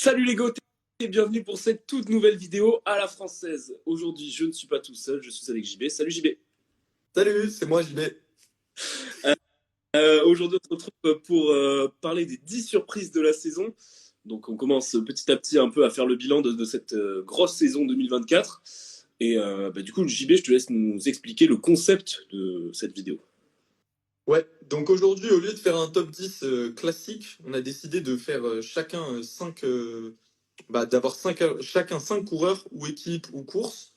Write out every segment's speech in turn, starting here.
Salut les gars et bienvenue pour cette toute nouvelle vidéo à la française. Aujourd'hui, je ne suis pas tout seul, je suis avec JB. Salut JB. Salut, c'est moi JB. Aujourd'hui, on se retrouve pour parler des 10 surprises de la saison. Donc, on commence petit à petit un peu à faire le bilan de cette grosse saison 2024. Et du coup, JB, je te laisse nous expliquer le concept de cette vidéo. Ouais, donc aujourd'hui, au lieu de faire un top 10 classique, on a décidé de faire d'avoir chacun 5 coureurs ou équipes ou courses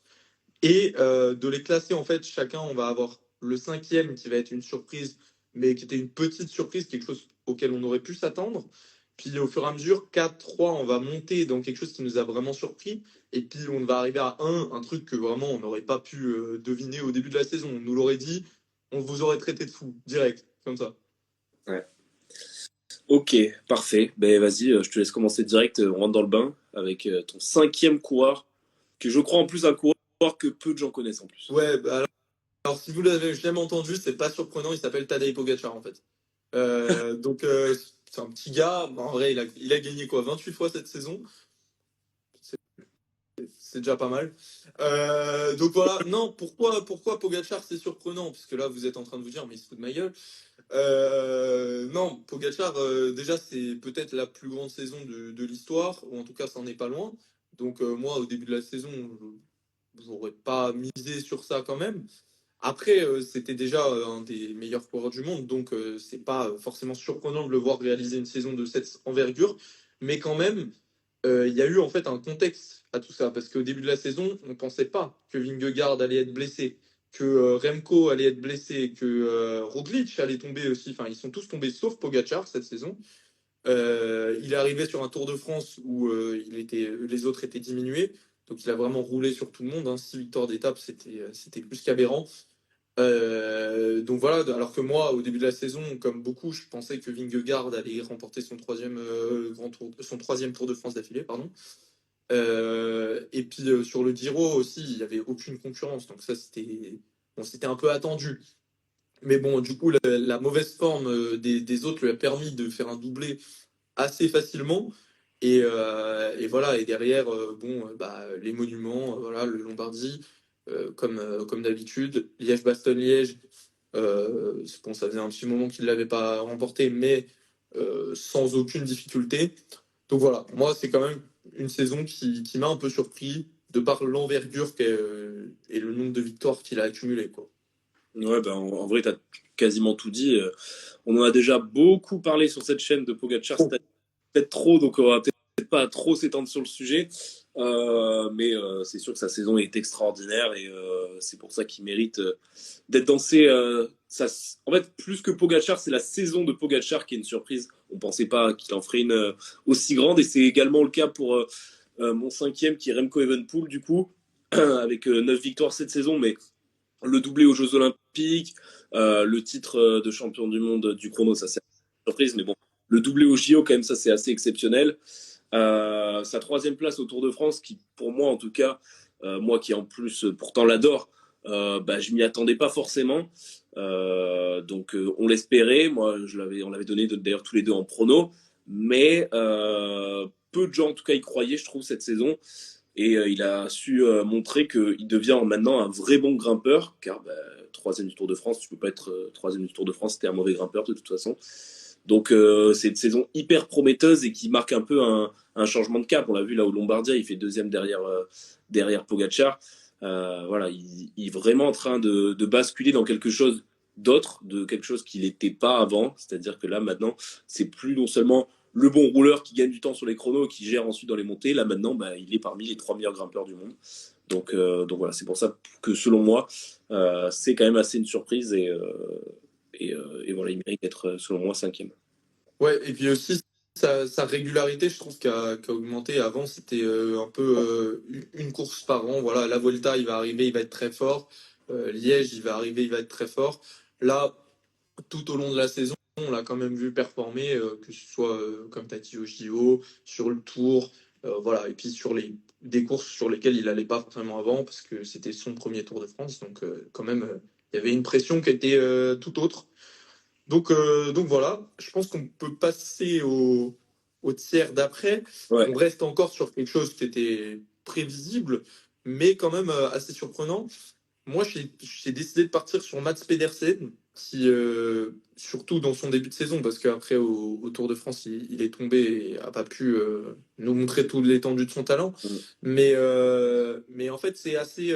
et de les classer en fait. Chacun, on va avoir le cinquième qui va être une surprise, mais qui était une petite surprise, quelque chose auquel on aurait pu s'attendre. Puis au fur et à mesure, 4, 3, on va monter dans quelque chose qui nous a vraiment surpris. Et puis on va arriver à un truc que vraiment on n'aurait pas pu deviner au début de la saison. On nous l'aurait dit, on vous aurait traité de fou, direct, comme ça. Ouais. Ok, parfait. Ben vas-y, je te laisse commencer direct. On rentre dans le bain avec ton cinquième coureur, que je crois en plus un coureur que peu de gens connaissent en plus. Ouais, bah alors si vous l'avez jamais entendu, c'est pas surprenant, il s'appelle Tadej Pogacar en fait. C'est un petit gars, en vrai, il a gagné quoi, 28 fois cette saison. C'est déjà pas mal. Donc voilà, non, pourquoi Pogacar c'est surprenant? Parce que là, vous êtes en train de vous dire, mais il se fout de ma gueule. Non, Pogacar, déjà, c'est peut-être la plus grande saison de l'histoire, ou en tout cas, ça n'en est pas loin. Donc moi, au début de la saison, je n'aurais pas misé sur ça quand même. Après, c'était déjà un des meilleurs coureurs du monde, donc c'est pas forcément surprenant de le voir réaliser une saison de cette envergure. Mais quand même, il y a eu en fait un contexte à tout ça, parce qu'au début de la saison, on ne pensait pas que Vingegaard allait être blessé, que Remco allait être blessé, que Roglic allait tomber aussi. Enfin, ils sont tous tombés sauf Pogacar cette saison. Il est arrivé sur un Tour de France où les autres étaient diminués. Donc il a vraiment roulé sur tout le monde. Hein. 6 victoires d'étape, c'était plus qu'aberrant. Donc voilà, alors que moi, au début de la saison, comme beaucoup, je pensais que Vingegaard allait remporter son troisième Tour de France d'affilée, pardon. Et puis sur le Giro aussi, il n'y avait aucune concurrence, donc ça c'était un peu attendu. Mais bon, du coup, la mauvaise forme des autres lui a permis de faire un doublé assez facilement. Et voilà, et derrière, les monuments, voilà, le Lombardie, comme d'habitude, Liège-Bastogne-Liège, bon, ça faisait un petit moment qu'il ne l'avait pas remporté, mais sans aucune difficulté. Donc voilà, moi, c'est quand même une saison qui m'a un peu surpris de par l'envergure et le nombre de victoires qu'il a accumulé, quoi. Ouais, ben, en vrai, t'as quasiment tout dit. On en a déjà beaucoup parlé sur cette chaîne de Pogacar, Trop. c'est peut-être trop, donc on va peut-être pas trop s'étendre sur le sujet. Mais c'est sûr que sa saison est extraordinaire et c'est pour ça qu'il mérite d'être dans En fait, plus que Pogacar, c'est la saison de Pogacar qui est une surprise. On pensait pas qu'il en ferait une aussi grande et c'est également le cas pour mon cinquième qui est Remco Evenepoel, du coup, avec 9 victoires cette saison, mais le doublé aux Jeux Olympiques, le titre de champion du monde du chrono, ça c'est une surprise, mais bon, le doublé au JO, quand même, ça c'est assez exceptionnel. Sa troisième place au Tour de France, qui pour moi en tout cas, moi qui en plus pourtant l'adore, je m'y attendais pas forcément. On l'espérait, on l'avait donné d'ailleurs tous les deux en prono, mais peu de gens en tout cas y croyaient, je trouve, cette saison. Et il a su montrer qu'il devient maintenant un vrai bon grimpeur, car troisième du Tour de France, tu peux pas être troisième du Tour de France si t'es un mauvais grimpeur de toute façon. Donc c'est une saison hyper prometteuse et qui marque un peu un changement de cap. On l'a vu là au Lombardia, il fait deuxième derrière Pogacar. Voilà, il est vraiment en train de basculer dans quelque chose d'autre, de quelque chose qu'il n'était pas avant. C'est-à-dire que là maintenant, c'est plus non seulement le bon rouleur qui gagne du temps sur les chronos, qui gère ensuite dans les montées. Là maintenant, il est parmi les 3 meilleurs grimpeurs du monde. Donc voilà, c'est pour ça que selon moi, c'est quand même assez une surprise et voilà, il mérite d'être selon moi cinquième. Ouais, et puis aussi, sa régularité, je trouve qu'a augmenté. Avant, c'était un peu une course par an. Voilà, la Volta, il va arriver, il va être très fort. Liège, il va arriver, il va être très fort. Là, tout au long de la saison, on l'a quand même vu performer, que ce soit, comme tu as dit, au JO, sur le Tour, voilà, et puis sur des courses sur lesquelles il n'allait pas forcément avant, parce que c'était son premier Tour de France. Donc, quand même, il y avait une pression qui était tout autre. Donc voilà, je pense qu'on peut passer au au tiers d'après, Ouais. on reste encore sur quelque chose qui était prévisible, mais quand même assez surprenant. Moi, j'ai décidé de partir sur Mats Pedersen, qui, surtout dans son début de saison, parce qu'après, au Tour de France, il est tombé et n'a pas pu nous montrer toute l'étendue de son talent. Mm. Mais en fait, c'est assez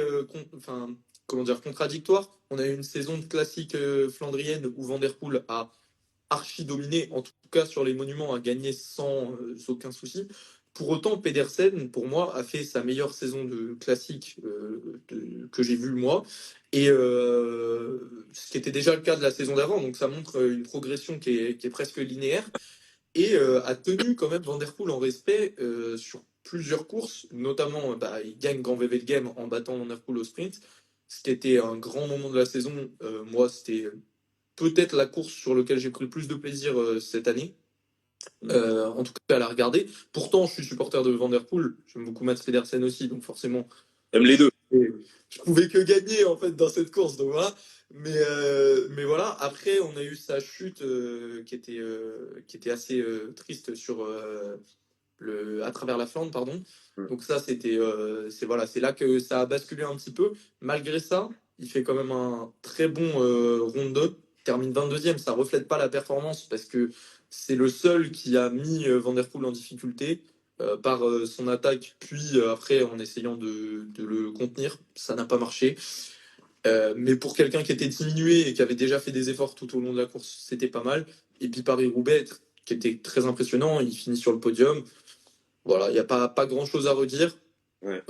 enfin, comment dire, contradictoire. On a eu une saison classique flandrienne où Van Der Poel a archi dominé, en tout cas sur les monuments, a gagné sans aucun souci. Pour autant, Pedersen, pour moi, a fait sa meilleure saison de classique que j'ai vue moi, et ce qui était déjà le cas de la saison d'avant. Donc ça montre une progression qui est presque linéaire, et a tenu quand même Van Der Poel en respect sur plusieurs courses, notamment il gagne Grand Wevelgem en battant Van Der Poel au sprint, ce qui était un grand moment de la saison. Moi, c'était peut-être la course sur laquelle j'ai pris le plus de plaisir cette année. En tout cas, à la regarder. Pourtant, je suis supporter de Van Der Poel. J'aime beaucoup Mats Pedersen aussi, donc forcément, J'aime les deux. je pouvais que gagner en fait dans cette course. Donc voilà. Mais voilà. Après, on a eu sa chute qui était assez triste sur à travers la Flandre, pardon. Mm. Donc ça, c'est voilà, c'est là que ça a basculé un petit peu. Malgré ça, il fait quand même un très bon round-up. Il termine 22e. Ça reflète pas la performance parce que c'est le seul qui a mis Van Der Poel en difficulté par son attaque, puis après en essayant de le contenir. Ça n'a pas marché. Mais pour quelqu'un qui était diminué et qui avait déjà fait des efforts tout au long de la course, c'était pas mal. Et puis Paris-Roubaix, qui était très impressionnant, il finit sur le podium. Voilà, il n'y a pas grand-chose à redire. Ouais.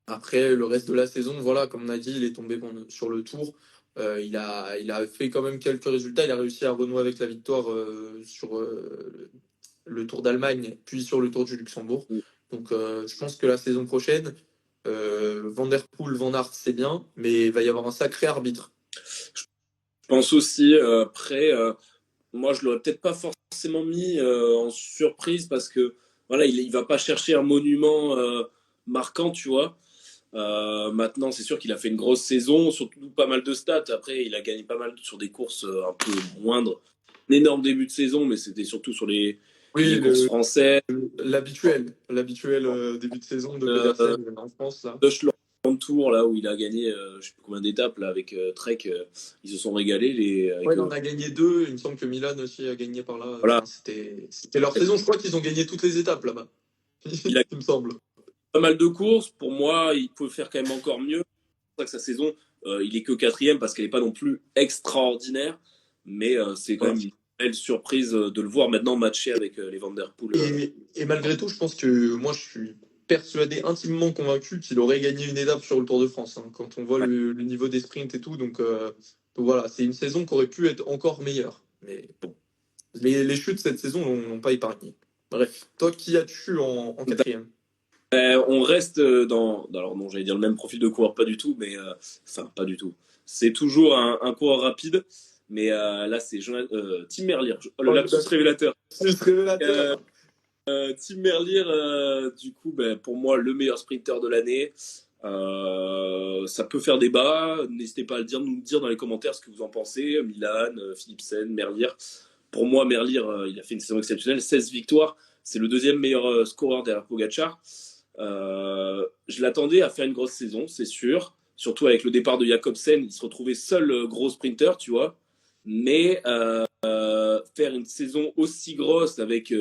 Après, le reste de la saison, voilà, comme on a dit, il est tombé sur le Tour. Il a fait quand même quelques résultats. Il a réussi à renouer avec la victoire sur le Tour d'Allemagne, puis sur le Tour du Luxembourg. Mm. Donc, je pense que la saison prochaine, Van Der Poel, Van Aert, c'est bien, mais il va y avoir un sacré arbitre. Je pense aussi, après, moi, je l'aurais peut-être pas forcément mis en surprise parce que voilà, il va pas chercher un monument marquant, tu vois. Maintenant, c'est sûr qu'il a fait une grosse saison, surtout pas mal de stats. Après, il a gagné pas mal sur des courses un peu moindres. Un énorme début de saison, mais c'était surtout sur les Oui, courses françaises. l'habituel début de saison de Euh, Pedersen en France, là. Deutschland Tour, là où il a gagné, je sais plus combien d'étapes, là, avec Trek, ils se sont régalés. Ouais, Avec, il en a gagné deux. Il me semble que Milan aussi a gagné par là. voilà. Enfin, c'était leur saison. Je crois qu'ils ont gagné toutes les étapes là-bas. Il a Il me semble. pas mal de courses. Pour moi, il peut faire quand même encore mieux. C'est pour ça que sa saison, il est que quatrième parce qu'elle n'est pas non plus extraordinaire. Mais c'est quand Voilà. même une belle surprise de le voir maintenant matcher avec les Van Der Poel. Et malgré tout, je pense que moi, je suis persuadé, intimement convaincu qu'il aurait gagné une étape sur le Tour de France, hein, quand on voit Ouais. le niveau des sprints et tout. Donc voilà, c'est une saison qui aurait pu être encore meilleure. Mais bon, les chutes cette saison n'ont pas épargné. Bref, toi, qui as-tu en quatrième? On reste dans. Alors, non, j'allais dire le même profil de coureur, pas du tout, mais. Enfin, pas du tout. C'est toujours un coureur rapide, mais là, c'est Tim Merlier. Oh, le Oh, lapsus révélateur. c'est révélateur. Tim Merlier, du coup, ben, pour moi, le meilleur sprinter de l'année. Ça peut faire débat. N'hésitez pas à nous dire dans les commentaires ce que vous en pensez. Milan, Philipsen, Merlier. Pour moi, Merlier, il a fait une saison exceptionnelle. 16 victoires. C'est le deuxième meilleur scoreur derrière Pogacar. Je l'attendais à faire une grosse saison, c'est sûr. Surtout avec le départ de Jacobsen, il se retrouvait seul gros sprinter, tu vois. Mais faire une saison aussi grosse avec,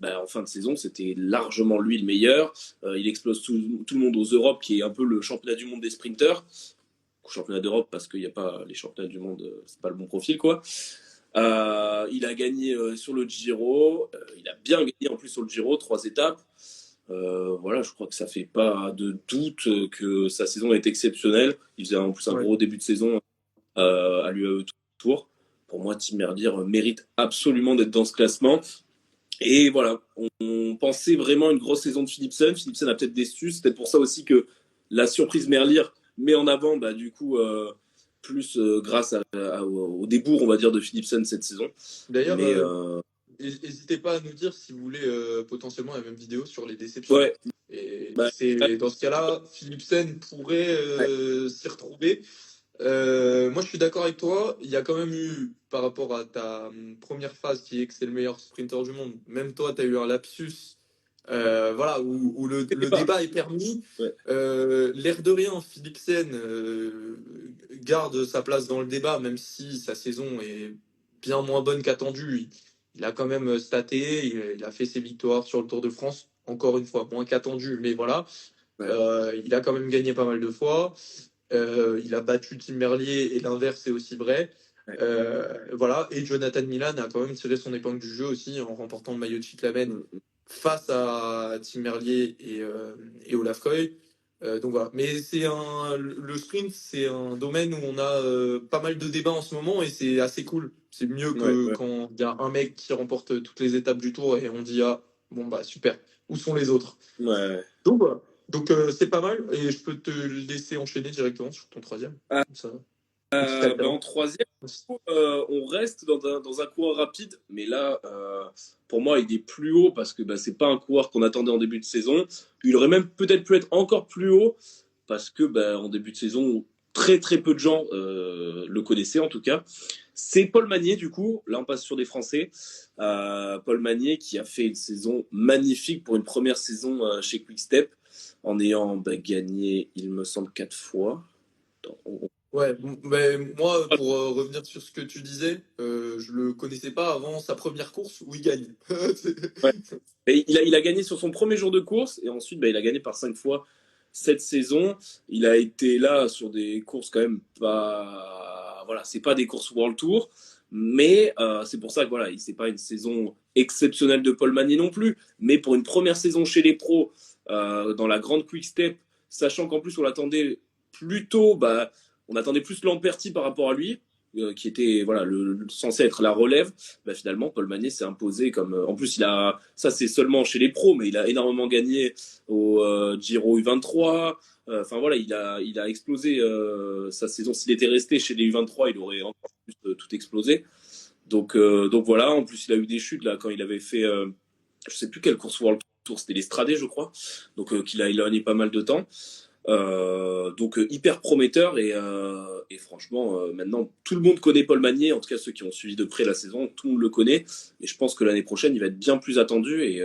en fin de saison, c'était largement lui le meilleur. Il explose tout le monde aux Europes, qui est un peu le championnat du monde des sprinters. Championnat d'Europe parce qu'il n'y a pas les championnats du monde, c'est pas le bon profil, quoi. Il a gagné sur le Giro. Il a bien gagné en plus sur le Giro, 3 étapes. Voilà, je crois que ça fait pas de doute que sa saison est exceptionnelle. Il faisait en plus un gros début de saison à l'UAE Tour. Pour moi, Tim Merlier mérite absolument d'être dans ce classement. Et voilà, on pensait vraiment une grosse saison de Philipsen. Philipsen a peut-être déçu. C'est peut-être pour ça aussi que la surprise Merlier met en avant, du coup, plus grâce au débours, on va dire, de Philipsen cette saison. D'ailleurs, Mais n'hésitez pas à nous dire si vous voulez potentiellement la même vidéo sur les déceptions. ouais, Et bah, c'est dans ce cas-là, Philipsen pourrait ouais. s'y retrouver. Moi, je suis d'accord avec toi. Il y a quand même eu, par rapport à ta première phase qui est que c'est le meilleur sprinter du monde, même toi, tu as eu un lapsus voilà, où le Pas. débat est permis. Ouais. L'air de rien, Philipsen garde sa place dans le débat, même si sa saison est bien moins bonne qu'attendu. Il a quand même staté, il a fait ses victoires sur le Tour de France, encore une fois, moins qu'attendu, mais voilà. Ouais. Il a quand même gagné pas mal de fois. Il a battu Tim Merlier et l'inverse est aussi vrai. Ouais. Voilà. Et Jonathan Milan a quand même tiré son épingle du jeu aussi en remportant le maillot de Cyclamen Mm. face à Tim Merlier et Olaf Koy. Donc voilà. Mais le sprint, c'est un domaine où on a pas mal de débats en ce moment et c'est assez cool. C'est mieux Ouais, que ouais. quand il y a un mec qui remporte toutes les étapes du tour et on dit ah bon bah super. Où sont les autres? Ouais. Donc voilà. Donc c'est pas mal et je peux te laisser enchaîner directement sur ton troisième. Comme ça. Petite En alternance. troisième, on reste dans un coureur rapide, mais là, pour moi, il est plus haut parce que c'est pas un coureur qu'on attendait en début de saison. Il aurait même peut-être pu être encore plus haut parce que en début de saison, très très peu de gens le connaissaient en tout cas. C'est Paul Magnier, du coup. Là, on passe sur des Français. Paul Magnier qui a fait une saison magnifique pour une première saison chez Quick-Step en ayant gagné, il me semble, 4 fois. Ouais, mais moi, pour revenir sur ce que tu disais, je le connaissais pas avant sa première course où il gagne. Ouais. Et il a gagné sur son premier jour de course et ensuite il a gagné par 5 fois cette saison. Il a été là sur des courses quand même pas. Voilà, c'est pas des courses World Tour, mais c'est pour ça que voilà, c'est pas une saison exceptionnelle de Paul Magny non plus. Mais pour une première saison chez les pros, dans la grande Quick Step, sachant qu'en plus on l'attendait plutôt, on attendait plus Lamperti par rapport à lui, qui était voilà censé être la relève. Finalement, Paul Magnier s'est imposé comme. En plus, ça c'est seulement chez les pros, mais il a énormément gagné au Giro U23. Enfin voilà, il a explosé sa saison. S'il était resté chez les U23, il aurait encore plus tout explosé. Donc voilà, en plus il a eu des chutes là quand il avait fait, je sais plus quelle course World Tour, c'était l'Estradé, je crois. Donc qu'il a éloigné pas mal de temps. Donc hyper prometteur et franchement maintenant tout le monde connaît Paul Magnier, en tout cas ceux qui ont suivi de près la saison, tout le monde le connaît et je pense que l'année prochaine il va être bien plus attendu et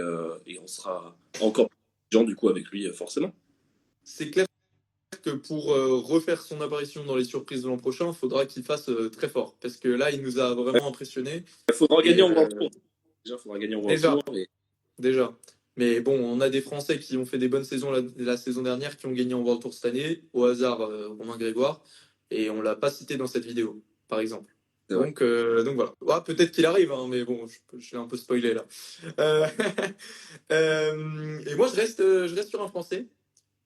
on sera encore plus gens du coup avec lui forcément. C'est clair que pour refaire son apparition dans les surprises de l'an prochain, il faudra qu'il fasse très fort. Parce que là, il nous a vraiment impressionnés. Il faudra Et gagner en World Tour. Déjà, il faudra gagner en World déjà, Tour et déjà. Mais bon, on a des Français qui ont fait des bonnes saisons la saison dernière, qui ont gagné en World Tour cette année. Au hasard, Romain Grégoire. Et on l'a pas cité dans cette vidéo, par exemple. c'est vrai. Donc voilà. Ouais, peut-être qu'il arrive, hein, mais bon, je l'ai un peu spoilé là. Euh, et moi, je reste sur un Français.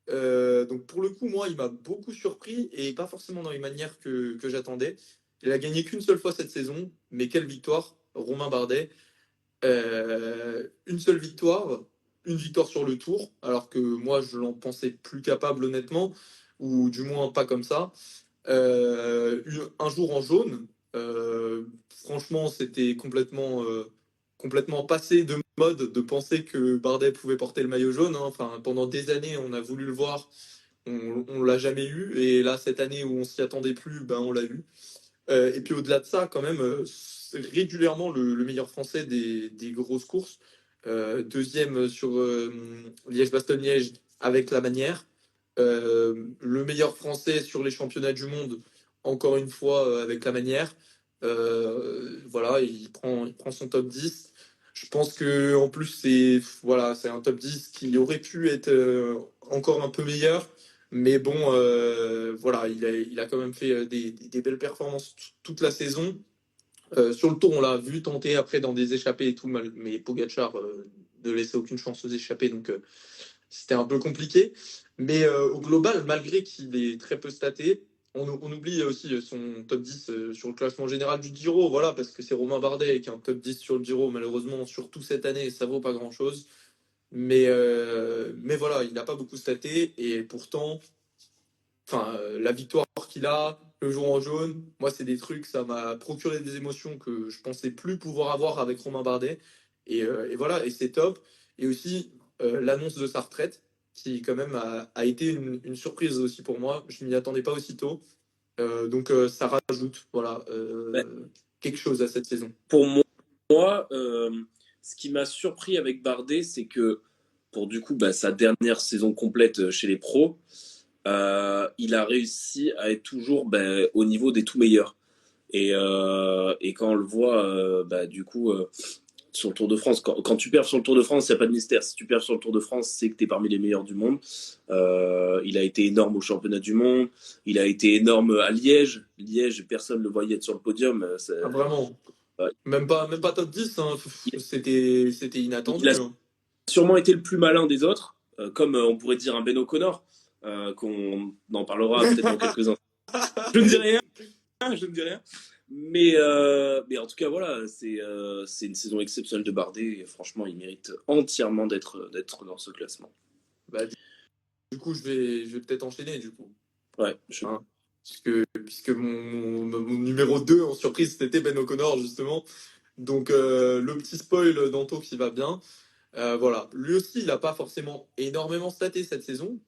Donc pour le coup, moi, il m'a beaucoup surpris et pas forcément dans les manières que j'attendais. Il a gagné qu'une seule fois cette saison, mais quelle victoire, Romain Bardet. Une seule victoire, une victoire sur le Tour, alors que moi, je l'en pensais plus capable honnêtement, ou du moins pas comme ça. Un jour en jaune, franchement, c'était complètement passé de mode de penser que Bardet pouvait porter le maillot jaune, hein. Enfin, pendant des années, on a voulu le voir, on l'a jamais eu, et là, cette année où on s'y attendait plus, ben, on l'a eu. Et puis au-delà de ça, quand même, c'est régulièrement le meilleur français des grosses courses. Deuxième sur Liège-Bastogne-Liège avec la manière. Le meilleur français sur les championnats du monde, encore une fois, avec la manière. Voilà, il prend son top 10. Je pense que en plus, c'est un top 10 qui aurait pu être encore un peu meilleur. Mais bon, voilà, il a quand même fait des belles performances toute la saison. Sur le tour, on l'a vu tenter après dans des échappées et tout, mais Pogacar ne laissait aucune chance aux échappées, donc c'était un peu compliqué. Mais au global, malgré qu'il est très peu staté, on oublie aussi son top 10 sur le classement général du Giro, voilà, parce que c'est Romain Bardet qui a un top 10 sur le Giro, malheureusement, surtout cette année, ça vaut pas grand-chose. Mais voilà, il n'a pas beaucoup staté, et pourtant, enfin, la victoire qu'il a, le jour en jaune, moi, c'est des trucs, ça m'a procuré des émotions que je pensais plus pouvoir avoir avec Romain Bardet. Et voilà, et c'est top. Et aussi, l'annonce de sa retraite, qui quand même a été une surprise aussi pour moi. Je m'y attendais pas aussitôt. Donc ça rajoute voilà, Ben, quelque chose à cette saison. pour moi, ce qui m'a surpris avec Bardet, c'est que pour du coup sa dernière saison complète chez les pros, il a réussi à être toujours au niveau des tout meilleurs. Et quand on le voit, du coup, sur le Tour de France, quand tu perds sur le Tour de France, il n'y a pas de mystère. Si tu perds sur le Tour de France, c'est que tu es parmi les meilleurs du monde. Il a été énorme au championnat du monde. Il a été énorme à Liège. Liège, personne ne le voyait être sur le podium. Ah, vraiment. Ouais. Même pas top 10, hein. Il C'était il a inattendu, hein. sûrement été le plus malin des autres, comme on pourrait dire un Ben O'Connor, qu'on en parlera peut-être dans quelques instants. Je ne dis rien, je ne dis rien. Mais en tout cas, voilà, c'est une saison exceptionnelle de Bardet. Et franchement, il mérite entièrement d'être dans ce classement. Bah, du coup, je vais peut-être enchaîner, du coup. Ouais, Hein. Puisque mon numéro 2 en surprise, c'était Ben O'Connor, justement. Donc, le petit spoil d'Anto qui va bien. Voilà. Lui aussi, il n'a pas forcément énormément staté cette saison.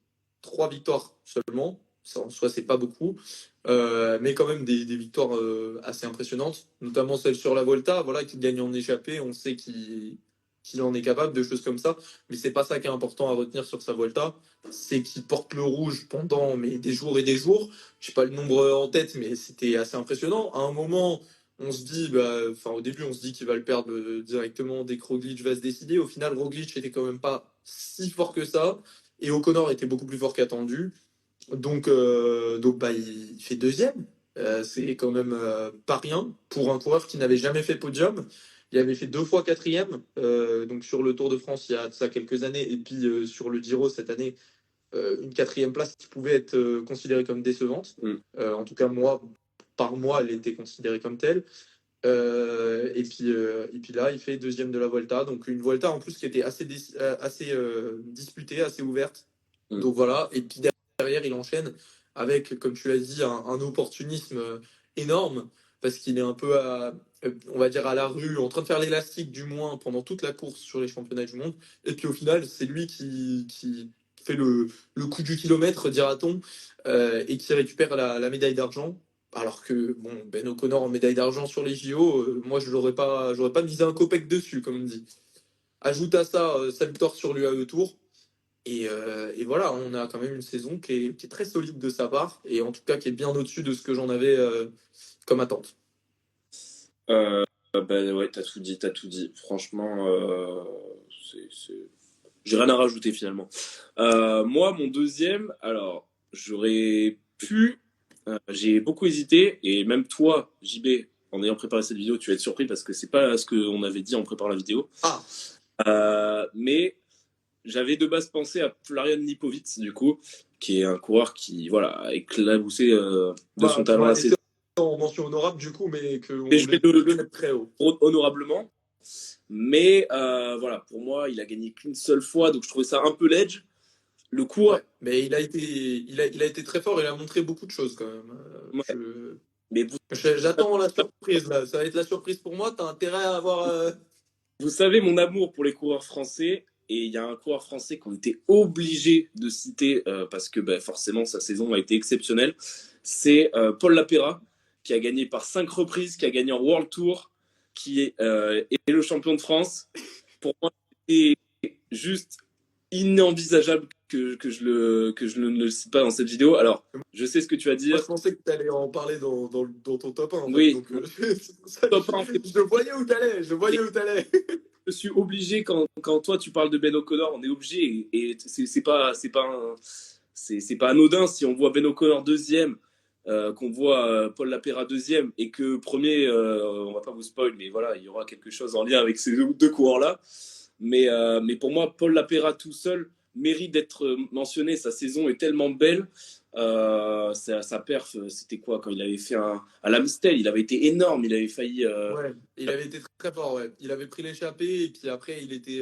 3 victoires seulement. Ça, en soi, c'est pas beaucoup. Mais quand même des victoires assez impressionnantes. Notamment celle sur la Volta, voilà, qui gagne en échappée. On sait qu'il en est capable de choses comme ça. Mais c'est pas ça qui est important à retenir sur sa Volta. C'est qu'il porte le rouge pendant des jours et des jours. Je sais pas le nombre en tête, mais c'était assez impressionnant. À un moment, on se dit, au début, on se dit qu'il va le perdre directement dès que Roglic va se décider. Au final, Roglic était quand même pas si fort que ça. Et O'Connor était beaucoup plus fort qu'attendu. Donc, il fait deuxième. C'est quand même pas rien pour un coureur qui n'avait jamais fait podium. Il avait fait 2 fois quatrième, donc sur le Tour de France il y a de ça quelques années, et puis sur le Giro cette année, une quatrième place qui pouvait être considérée comme décevante. Mm. En tout cas, par moi, elle était considérée comme telle. Et puis là, il fait deuxième de la Volta. Donc une Volta en plus qui était assez disputée, assez ouverte. Mm. Donc voilà. Et puis derrière, il enchaîne avec, comme tu l'as dit, un opportunisme énorme parce qu'il est un peu on va dire à la rue, en train de faire l'élastique du moins pendant toute la course sur les championnats du monde. Et puis au final, c'est lui qui fait le coup du kilomètre, dira-t-on, et qui récupère la médaille d'argent. Alors que bon, Ben O'Connor en médaille d'argent sur les JO, moi j'aurais pas misé un copec dessus, comme on dit. Ajoute à ça sa victoire sur l'UAE Tour, et voilà, on a quand même une saison qui est très solide de sa part, et en tout cas qui est bien au-dessus de ce que j'en avais comme attente. Ouais, t'as tout dit, t'as tout dit. Franchement, j'ai rien à rajouter finalement. Moi, mon deuxième, alors, j'aurais pu. J'ai beaucoup hésité, et même toi, JB, en ayant préparé cette vidéo, tu vas être surpris parce que c'est pas ce qu'on avait dit en préparant la vidéo. Ah, Mais j'avais de base pensé à Florian Lipovic, du coup, qui est un coureur qui, voilà, a éclaboussé de son tu talent m'as la laissé saison. en mention honorable du coup, mais qu'on Et je vais voulait le mettre très haut. honorablement. Mais voilà, pour moi, il a gagné qu'une seule fois, donc je trouvais ça un peu ledge. Le cours, Ouais, mais il a été très fort, il a montré beaucoup de choses quand même. ouais. Mais J'attends la surprise là, ça va être la surprise pour moi, t'as intérêt à avoir. vous savez mon amour pour les coureurs français, et il y a un coureur français qu'on était obligé de citer parce que forcément sa saison a été exceptionnelle. C'est Paul Lapera, qui a gagné par 5 reprises, qui a gagné en World Tour, qui est le champion de France. Pour moi, c'est juste inenvisageable que je ne le cite pas dans cette vidéo. Alors, je sais ce que tu vas Moi, dire. je pensais que tu allais en parler dans ton top 1, en fait. Oui, Donc, c'est pour ça que top 1, je voyais où t'allais. Je voyais où t'allais. je suis obligé quand toi tu parles de Ben O'Connor, on est obligé et c'est pas anodin si on voit Ben O'Connor deuxième, qu'on voit Paul Lapera deuxième et que premier, on va pas vous spoil, mais voilà, il y aura quelque chose en lien avec ces deux coureurs là. Mais pour moi, Paul Lapera tout seul mérite d'être mentionné. Sa saison est tellement belle. Sa perf, c'était quoi quand il avait fait à l'Amstel? Il avait été énorme. Il avait failli. Ouais, il avait été très, très fort, ouais. Il avait pris l'échappée et puis après, il était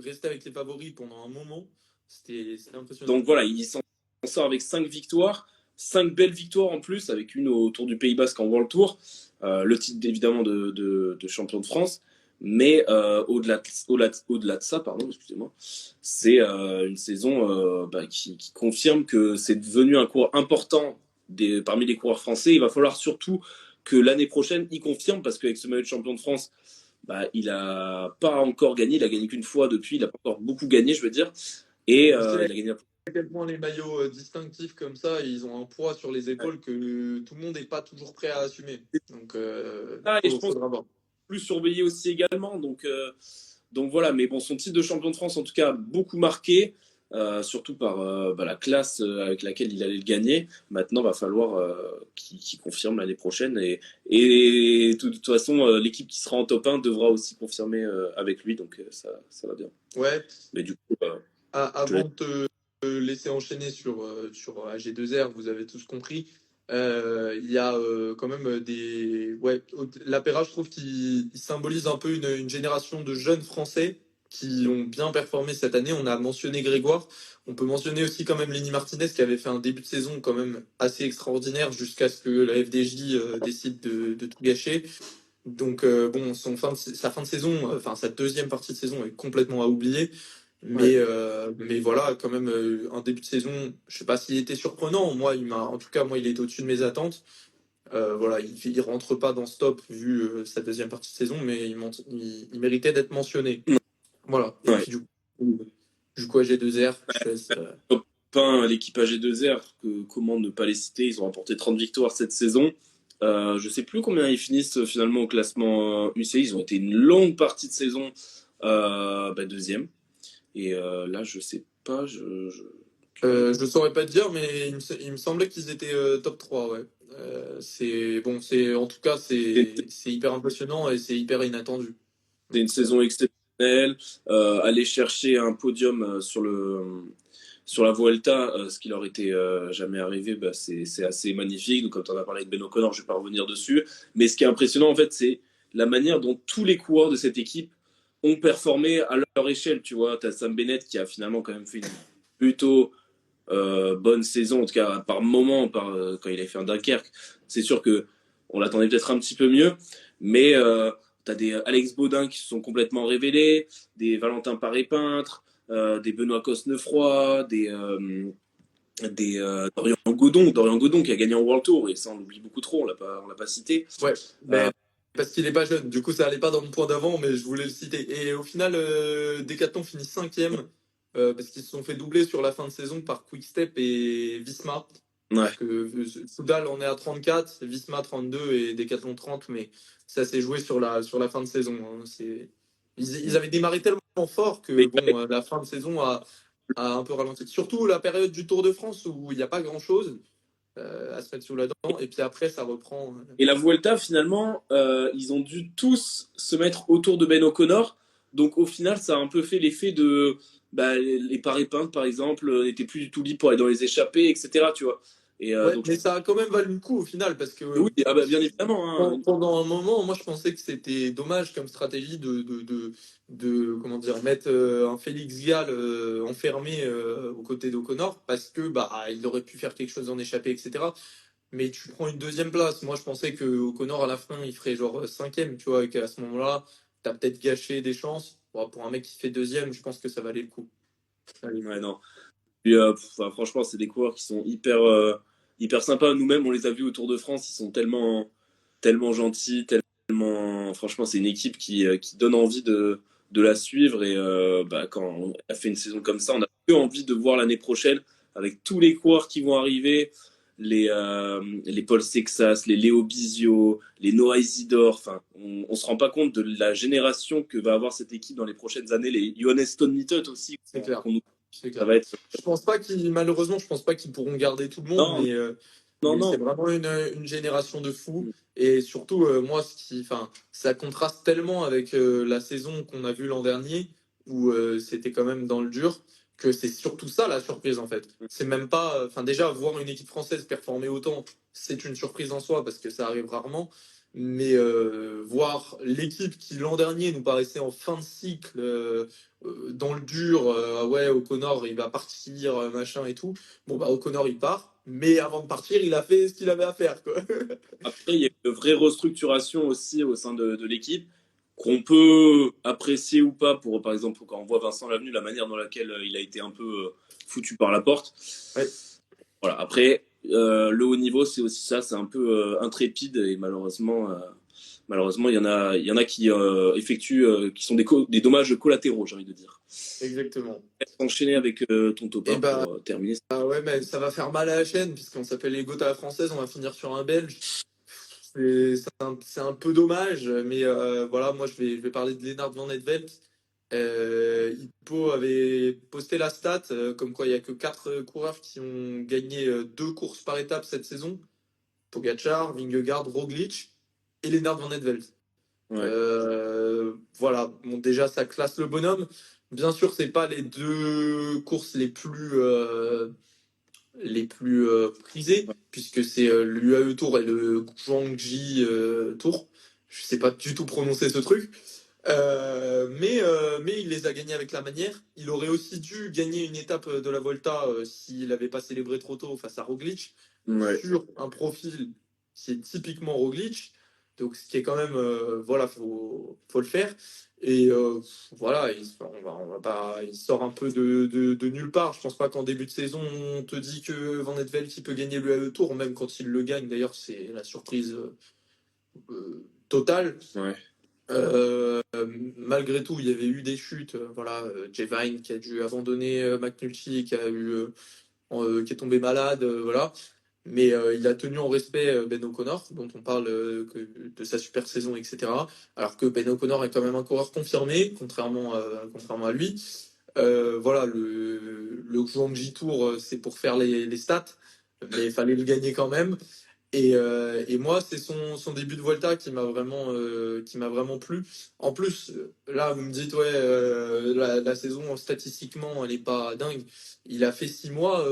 resté avec les favoris pendant un moment. C'était impressionnant. Donc voilà, il s'en sort avec 5 victoires. 5 belles victoires en plus, avec une au Tour du Pays Basque en World Tour. Le titre évidemment de champion de France. Mais au-delà de ça, pardon, excusez-moi, c'est une saison qui confirme que c'est devenu un cours important parmi les coureurs français. Il va falloir surtout que l'année prochaine, il confirme, parce qu'avec ce maillot de champion de France, bah, il n'a pas encore gagné. Il a gagné qu'une fois depuis. Il n'a pas encore beaucoup gagné, je veux dire. Et Je sais il a gagné. à quel point les maillots distinctifs comme ça, ils ont un poids sur les épaules que tout le monde n'est pas toujours prêt à assumer. Donc, Et je pense faudra voir. plus surveillé aussi également. Donc voilà, mais bon, son titre de champion de France, en tout cas, beaucoup marqué, surtout par la classe avec laquelle il allait le gagner. Maintenant, va falloir qu'il confirme l'année prochaine. Et de toute façon, l'équipe qui sera en top 1 devra aussi confirmer avec lui, donc ça va bien. Ouais. Mais du coup, Avant de te laisser enchaîner sur AG2R, vous avez tous compris. Il y a quand même des. Ouais, l'Apéra, je trouve qu'il symbolise un peu une génération de jeunes Français qui ont bien performé cette année. On a mentionné Grégoire. On peut mentionner aussi quand même Lenny Martinez qui avait fait un début de saison quand même assez extraordinaire jusqu'à ce que la FDJ décide de tout gâcher. Donc bon, sa fin de saison, enfin sa deuxième partie de saison est complètement à oublier. Mais voilà, quand même un début de saison, je sais pas s'il était surprenant. Moi, en tout cas, moi, il était au-dessus de mes attentes. Voilà, il rentre pas dans ce top vu sa deuxième partie de saison, mais il méritait d'être mentionné. Voilà. Et ouais. puis du coup AG2R, je laisse, Top 1, l'équipe AG2R, comment ne pas les citer? Ils ont remporté 30 victoires cette saison. Je sais plus combien ils finissent finalement au classement UCI. Ils ont été une longue partie de saison deuxième. Et là, je sais pas. je saurais pas te dire, mais il me semblait qu'ils étaient top 3, ouais. C'est bon, en tout cas, c'est hyper impressionnant et c'est hyper inattendu. C'est une Donc, saison exceptionnelle. Aller chercher un podium sur la Vuelta, ce qui leur était jamais arrivé, bah, c'est assez magnifique. Donc, quand on a parlé avec Ben O'Connor, je vais pas revenir dessus. Mais ce qui est impressionnant, en fait, c'est la manière dont tous les coureurs de cette équipe ont performé à leur échelle. Tu vois, tu as Sam Bennett qui a finalement quand même fait une plutôt bonne saison, en tout cas par moment, quand il avait fait un Dunkerque. C'est sûr que on l'attendait peut-être un petit peu mieux, mais t'as des Alex Baudin qui se sont complètement révélés, des Valentin Paré-Peintre, des Benoît Cosnefroy, des Dorian Godon qui a gagné en World Tour, et ça on l'oublie beaucoup trop, on l'a pas cité. ouais, mais parce qu'il est pas jeune. Du coup, ça allait pas dans mon point d'avant, mais je voulais le citer. Et au final, Decathlon finit cinquième parce qu'ils se sont fait doubler sur la fin de saison par Quickstep et Visma. Ouais. Parce que Soudal on est à 34, Visma 32 et Decathlon 30, mais ça s'est joué sur la fin de saison. Hein. Ils avaient démarré tellement fort que Mais, bon, la fin de saison a un peu ralenti. Surtout la période du Tour de France où il n'y a pas grand-chose à se mettre sous la dent. Et puis après, ça reprend. Et la Vuelta, finalement, ils ont dû tous se mettre autour de Ben O'Connor. Donc au final, ça a un peu fait l'effet de les Paré-Peintres, par exemple, n'étaient plus du tout libres pour aller dans les échappées, etc. Tu vois. Et Ouais, donc, mais ça a quand même valu le coup au final parce que oui, bien évidemment. Hein. pendant un moment, moi je pensais que c'était dommage comme stratégie comment dire, mettre un Félix Gall enfermé aux côtés d'O'Connor parce que bah il aurait pu faire quelque chose en échappée, etc. Mais tu prends une deuxième place. Moi je pensais que O'Connor à la fin il ferait genre cinquième, tu vois, et qu'à ce moment-là, t'as peut-être gâché des chances. Bon, pour un mec qui fait deuxième, je pense que ça valait le coup. Ouais, non. Puis, franchement, c'est des coureurs qui sont hyper sympas. Nous-mêmes, on les a vus au Tour de France. Ils sont tellement gentils, tellement. Franchement, c'est une équipe qui donne envie de la suivre. Et quand on a fait une saison comme ça, on a que envie de voir l'année prochaine avec tous les coureurs qui vont arriver. Les Paul Sexas, les Léo Bizio, les Noah Isidore. Enfin, on se rend pas compte de la génération que va avoir cette équipe dans les prochaines années. Les Johannes Stone aussi. C'est clair. C'est Ça clair. va être. Malheureusement, je pense pas qu'ils pourront garder tout le monde, Non, mais non. c'est vraiment une génération de fous. Et surtout, moi, ça contraste tellement avec la saison qu'on a vue l'an dernier, où c'était quand même dans le dur, que c'est surtout ça la surprise en fait. C'est même pas, enfin déjà voir une équipe française performer autant, c'est une surprise en soi parce que ça arrive rarement. Mais voir l'équipe qui l'an dernier nous paraissait en fin de cycle, dans le dur, ouais, O'Connor il va partir, machin et tout. Bon bah O'Connor il part, mais avant de partir il a fait ce qu'il avait à faire quoi. Après, il y a une vraie restructuration aussi au sein de l'équipe qu'on peut apprécier ou pas pour, par exemple, quand on voit Vincent Lavenu, la manière dans laquelle il a été un peu foutu par la porte. Ouais. Voilà. Après, Le haut niveau, c'est aussi ça, c'est un peu intrépide et malheureusement, il y en a qui effectuent, qui sont des dommages collatéraux, j'ai envie de dire. Exactement. Enchaîner avec ton top Et 1 bah, pour terminer. ouais, mais ça va faire mal à la chaîne, puisqu'on s'appelle les Goths à la française, on va finir sur un Belge. C'est un peu dommage, mais voilà, moi je vais parler de Lennart Van Etvelt. Hippo avait posté la stat, comme quoi il n'y a que 4 coureurs qui ont gagné 2 courses par étape cette saison. Pogacar, Vingegaard, Roglic et Lennart Van Etvelt. Ouais. Voilà, bon, déjà ça classe le bonhomme. Bien sûr, c'est pas les 2 courses les plus prisées, puisque c'est l'UAE Tour et le Guangxi Tour. Je sais pas du tout prononcer ce truc. Mais il les a gagnés avec la manière. Il aurait aussi dû gagner une étape de la Volta s'il n'avait pas célébré trop tôt face à Roglic, Ouais. sur un profil qui est typiquement Roglic. Donc, ce qui est quand même, voilà, faut le faire. Et voilà, on va pas, il sort un peu de nulle part. Je pense pas qu'en début de saison, on te dit que Van Etvelt il peut gagner le Tour, même quand il le gagne. D'ailleurs, c'est la surprise totale. Ouais. Malgré tout, il y avait eu des chutes. Voilà, Jay Vine qui a dû abandonner McNulty, qui est tombé malade, voilà. Mais il a tenu en respect Ben O'Connor, dont on parle de sa super saison, etc. Alors que Ben O'Connor est quand même un coureur confirmé, contrairement à lui. Voilà, le Guangxi Tour, c'est pour faire les stats, mais il fallait le gagner quand même. Et moi, c'est son début de Volta qui m'a vraiment plu. En plus, là, vous me dites, ouais, la saison, statistiquement, elle est pas dingue. Il a fait 6 mois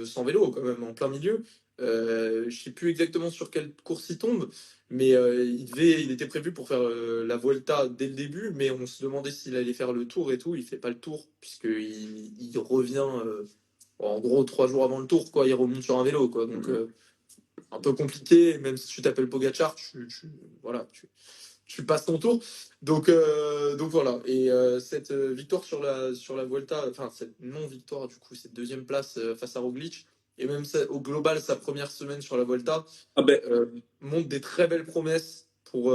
sans vélo, quand même, en plein milieu. Je sais plus exactement sur quelle course il tombe, mais il était prévu pour faire la Volta dès le début, mais on se demandait s'il allait faire le tour et tout. Il fait pas le tour, puisqu'il revient, en gros, 3 jours avant le tour, quoi. Il remonte sur un vélo, quoi. Donc, un peu compliqué, même si tu t'appelles Pogacar, voilà, tu passes ton tour. Donc voilà. Et cette victoire sur la Volta, enfin cette non-victoire, du coup, cette deuxième place face à Roglic, et même au global, sa première semaine sur la Volta, Ah ben, montre des très belles promesses pour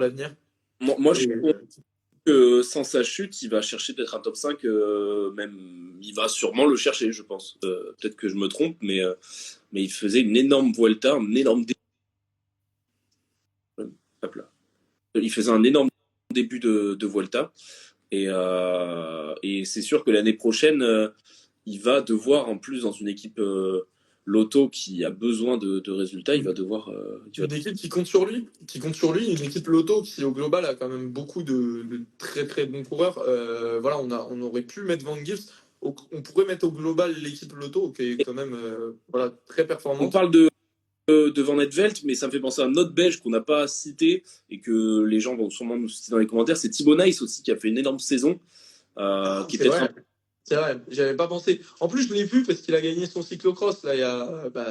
l'avenir. moi, je Et, suis convaincu que sans sa chute, il va chercher peut-être un top 5, même il va sûrement le chercher, je pense. Peut-être que je me trompe, mais il faisait une énorme Vuelta, un énorme hop là. Il faisait un énorme début de Vuelta. Et c'est sûr que l'année prochaine, il va devoir, en plus, dans une équipe Lotto qui a besoin de résultats, il va devoir. une équipe qui compte sur lui, une équipe Lotto qui au global a quand même beaucoup de très très bons coureurs. Voilà, on aurait pu mettre Van Gils, on pourrait mettre au global l'équipe Lotto qui est quand même voilà, très On performante. parle de Van Etvelt, mais ça me fait penser à un autre Belge qu'on n'a pas cité et que les gens vont sûrement nous citer dans les commentaires. C'est Thibaut Nice aussi qui a fait une énorme saison, Ah, qui est c'est peut-être un vrai, c'est vrai, j'avais pas pensé. En plus, je l'ai vu parce qu'il a gagné son cyclocross là,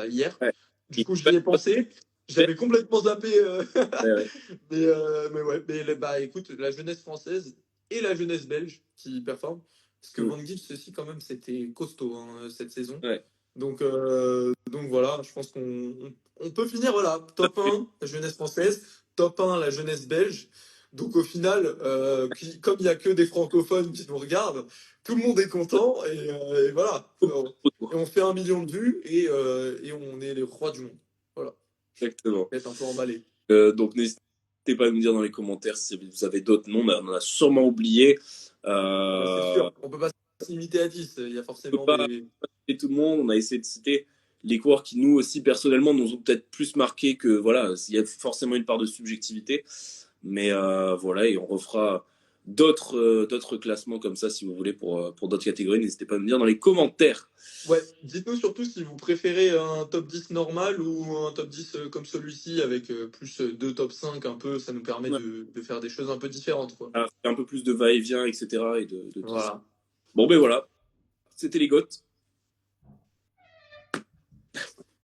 hier. ouais, Du il- coup, j'y ai pensé. J'avais complètement zappé. ouais, ouais. Mais ouais, bah écoute, la jeunesse française et la jeunesse belge qui performent. Parce que Mm. Van Gils aussi, quand même, c'était costaud hein, cette saison. Ouais. Donc voilà, je pense qu'on peut finir, voilà, top 1, la jeunesse française, top 1, la jeunesse belge. Donc au final, comme il n'y a que des francophones qui nous regardent, tout le monde est content et voilà. Et on fait 1 million de vues et on est les rois du monde. Voilà, Exactement. être un peu emballé. Donc n'hésitez pas à nous dire dans les commentaires si vous avez d'autres noms, mais on en a sûrement oublié. Ah bah c'est On sûr, on peut pas se limiter à 10. Il y a peut forcément pas des. citer tout le monde. On a essayé de citer les coureurs qui nous aussi personnellement nous ont peut-être plus marqué que voilà. Il y a forcément une part de subjectivité, mais voilà, et on refera d'autres classements comme ça si vous voulez pour d'autres catégories. N'hésitez pas à me dire dans les commentaires. Ouais, dites-nous surtout si vous préférez un top 10 normal ou un top 10 comme celui-ci avec plus 2 top 5 un peu, ça nous permet Ouais. de faire des choses un peu différentes, quoi. Un peu plus de va-et-vient, etc. et de tout ça. Voilà. Bon ben voilà, c'était les Goths.